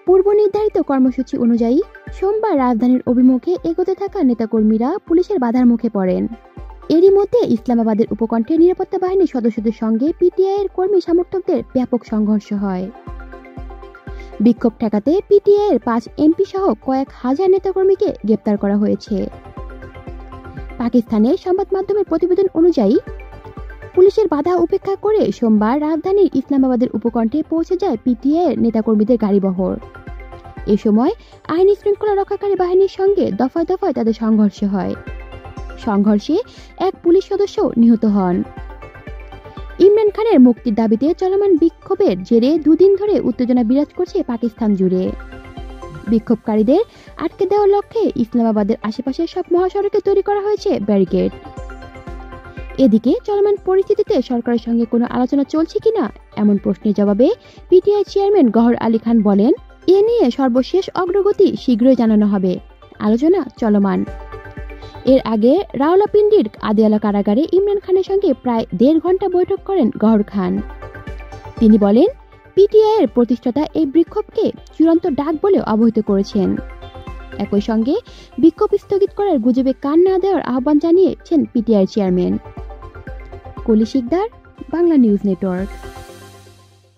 পূর্ব নির্ধারিত কর্মসূচি অনুযায়ী সোমবার রাজধানীর অভিমুখে এগোতে থাকা নেতাকর্মীরা পুলিশের বাধার মুখে পড়েন। এরই মধ্যে ইসলামাবাদের উপকণ্ঠে নিরাপত্তা বাহিনীর সদস্যদের সঙ্গে পিটিআইয়ের কর্মী সমর্থকদের ব্যাপক সংঘর্ষ হয়। বিক্ষোভ ঠেকাতে পিটিআইয়ের 5 এমপি সহ কয়েক হাজার নেতাকর্মীকে গ্রেপ্তার করা হয়েছে। পাকিস্তানের সংবাদ মাধ্যমের প্রতিবেদন অনুযায়ী পুলিশের বাধা উপেক্ষা করে সোমবার রাজধানীর ইসলামাবাদের উপকণ্ঠে পৌঁছে যায় পিটিআইয়ের নেতাকর্মীদের গাড়িবহর। এ সময় আইন শৃঙ্খলা রক্ষাকারী বাহিনীর সঙ্গে দফায় দফায় তাদের সংঘর্ষ হয়। সংঘর্ষে এক পুলিশ সদস্য নিহত হন। ইমরান খানের মুক্তির দাবিতে চলমান বিক্ষোভের জেরে দুদিন ধরে উত্তেজনা বিরাজ করছে পাকিস্তান জুড়ে। বিক্ষোভকারীদের আটকে দেওয়ার লক্ষ্যে ইসলামাবাদের আশেপাশে সব মহাসড়কে তৈরি করা হয়েছে ব্যারিকেড। এদিকে চলমান পরিস্থিতিতে সরকারের সঙ্গে কোনো আলোচনা চলছে কিনা এমন প্রশ্নের জবাবে পিটিআই চেয়ারম্যান গওহর আলী খান বলেন, এ নিয়ে সর্বশেষ অগ্রগতি শীঘ্রই জানানো হবে, আলোচনা চলমান। এর আগে রাওয়ালপিন্ডির আদিয়ালা কারাগারে ইমরান খানের সঙ্গে প্রায় 1.5 ঘন্টা বৈঠক করেন গওহর খান। তিনি বলেন, পিটিআইয়ের প্রতিষ্ঠাতা এই বিক্ষোভকে চূড়ান্ত ডাক বলে অবহিত করেছেন। একই সঙ্গে বিক্ষোভ স্থগিত করার গুজবে কান না দেওয়ার আহ্বান জানিয়েছেন পিটিআই চেয়ারম্যান। কলি শিকদার, বাংলা নিউজ নেটওয়ার্ক।